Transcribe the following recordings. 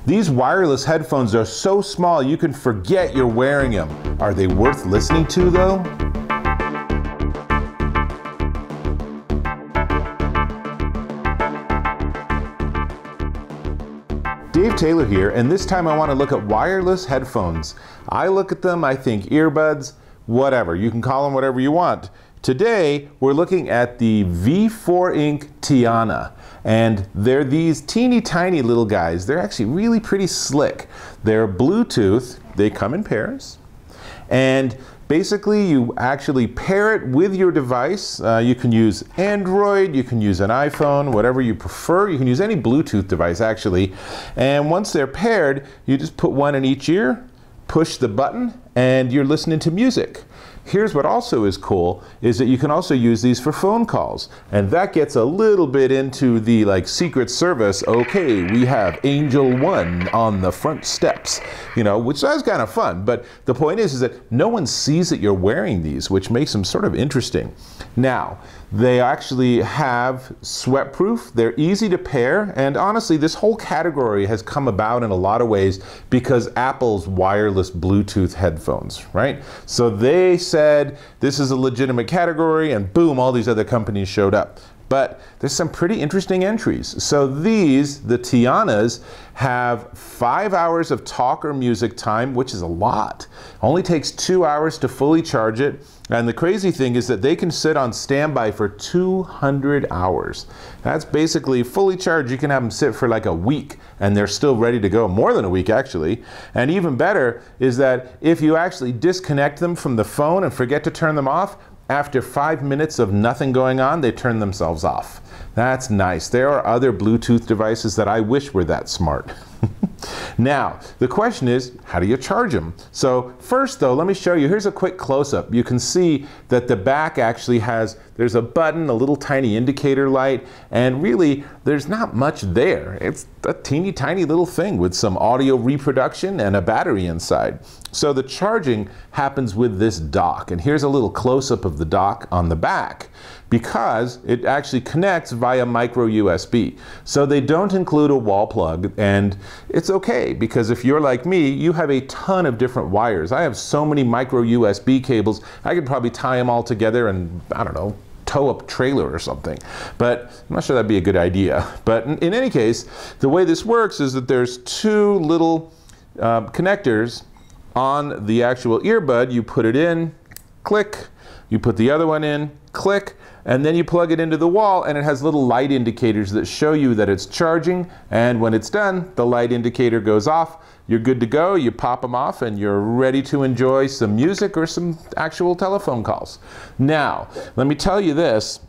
These wireless headphones are so small you can forget you're wearing them. Are they worth listening to though? Dave Taylor here, and this time I want to look at wireless headphones. I look at them, I think earbuds, whatever. You can call them whatever you want. Today, we're looking at the V4INK TEANA, and they're these teeny tiny little guys. They're actually really pretty slick. They're Bluetooth, they come in pairs, and basically you actually pair it with your device. You can use Android, you can use an iPhone, whatever you prefer. You can use any Bluetooth device actually, and once they're paired, you just put one in each ear, push the button, and you're listening to music. Here's what also is cool, is that you can also use these for phone calls. And that gets a little bit into the Secret Service, okay, we have Angel 1 on the front steps, you know, which is kind of fun. But the point is that no one sees that you're wearing these, which makes them sort of interesting. Now, they actually have sweat proof, they're easy to pair, and honestly, this whole category has come about in a lot of ways because Apple's wireless Bluetooth headphones, right? So they said this is a legitimate category, and boom, all these other companies showed up. But there's some pretty interesting entries. So these, the Tianas, have 5 hours of talk or music time, which is a lot. Only takes 2 hours to fully charge it. And the crazy thing is that they can sit on standby for 200 hours. That's basically fully charged. You can have them sit for like a week and they're still ready to go, more than a week actually. And even better is that if you actually disconnect them from the phone and forget to turn them off, after 5 minutes of nothing going on, they turn themselves off. That's nice. There are other Bluetooth devices that I wish were that smart. Now, the question is, how do you charge them? So first though, let me show you, here's a quick close-up. You can see that the back actually there's a button, a little tiny indicator light, and really there's not much there. It's a teeny tiny little thing with some audio reproduction and a battery inside. So the charging happens with this dock, and here's a little close-up of the dock on the back because it actually connects via micro USB. So they don't include a wall plug, and it's okay because if you're like me, you have a ton of different wires. I have so many micro USB cables, I could probably tie them all together and, I don't know, tow up a trailer or something. But I'm not sure that'd be a good idea. But in any case, the way this works is that there's two little connectors on the actual earbud. You put it in, click, you put the other one in, click, and then you plug it into the wall, and it has little light indicators that show you that it's charging, and when it's done, the light indicator goes off. You're good to go, you pop them off, and you're ready to enjoy some music or some actual telephone calls. Now, let me tell you this.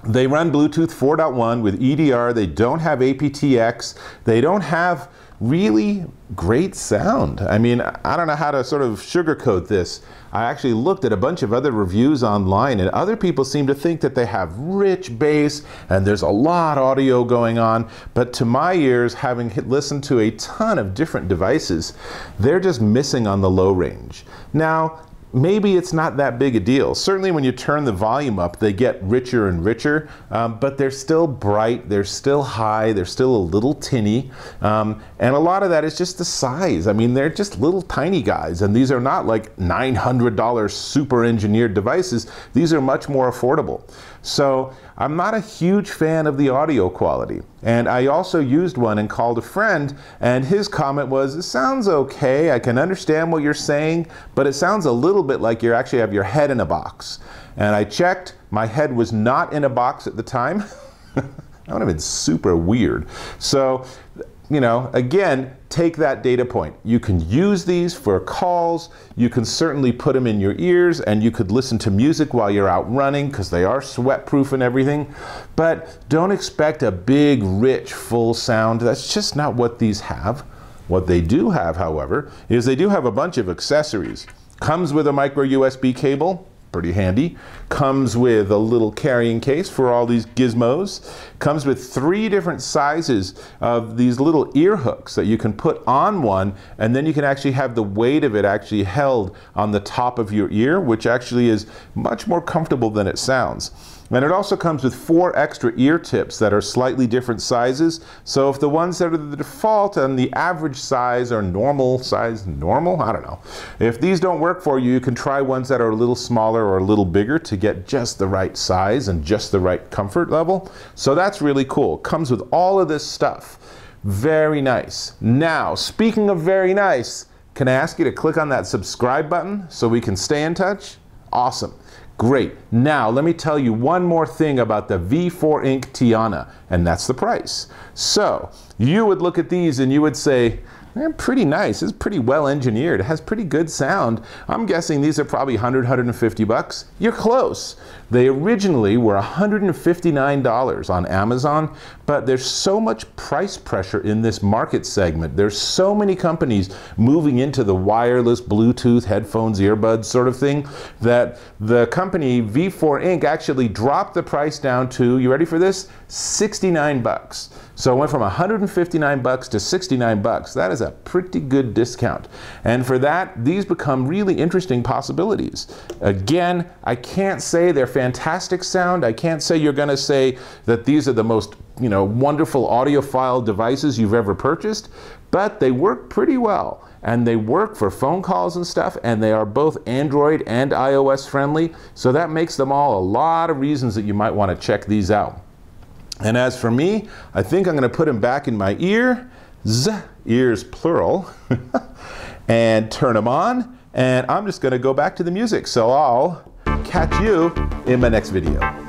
They run Bluetooth 4.1 with EDR. They don't have aptX. They don't have really great sound. I mean, I don't know how to sort of sugarcoat this. I actually looked at a bunch of other reviews online, and other people seem to think that they have rich bass and there's a lot of audio going on, but to my ears, having listened to a ton of different devices, they're just missing on the low range. Now, maybe it's not that big a deal. Certainly when you turn the volume up, they get richer and richer, but they're still bright, they're still high, they're still a little tinny, and a lot of that is just the size. I mean, they're just little tiny guys, and these are not like $900 super engineered devices. These are much more affordable. So I'm not a huge fan of the audio quality. And I also used one and called a friend, and his comment was, it sounds okay, I can understand what you're saying, but it sounds a little bit like you actually have your head in a box. And I checked, my head was not in a box at the time. That would have been super weird. So, you know, again, take that data point. You can use these for calls. You can certainly put them in your ears, and you could listen to music while you're out running because they are sweat-proof and everything. But don't expect a big, rich, full sound. That's just not what these have. What they do have, however, is they do have a bunch of accessories. Comes with a micro USB cable, pretty handy. Comes with a little carrying case for all these gizmos. Comes with 3 different sizes of these little ear hooks that you can put on one, and then you can actually have the weight of it actually held on the top of your ear, which actually is much more comfortable than it sounds. And it also comes with 4 extra ear tips that are slightly different sizes. So if the ones that are the default and the average size or normal size, I don't know. If these don't work for you, you can try ones that are a little smaller or a little bigger to get just the right size and just the right comfort level. So that's really cool. Comes with all of this stuff. Very nice. Now, speaking of very nice, can I ask you to click on that subscribe button so we can stay in touch? Awesome. Great. Now, let me tell you one more thing about the V4INK Tiana, and that's the price. So, you would look at these and you would say, pretty nice. It's pretty well engineered. It has pretty good sound. I'm guessing these are probably $100, $150. You're close. They originally were $159 on Amazon, but there's so much price pressure in this market segment. There's so many companies moving into the wireless Bluetooth headphones, earbuds sort of thing, that the company V4INK actually dropped the price down to, you ready for this? 69 bucks. So it went from 159 bucks to 69 bucks. That is a pretty good discount. And for that, these become really interesting possibilities. Again, I can't say they're fantastic sound. I can't say you're going to say that these are the most, wonderful audiophile devices you've ever purchased, but they work pretty well. And they work for phone calls and stuff, and they are both Android and iOS friendly. So that makes them all a lot of reasons that you might want to check these out. And as for me, I think I'm going to put them back in my ears plural, and turn them on, and I'm just going to go back to the music. So I'll catch you in my next video.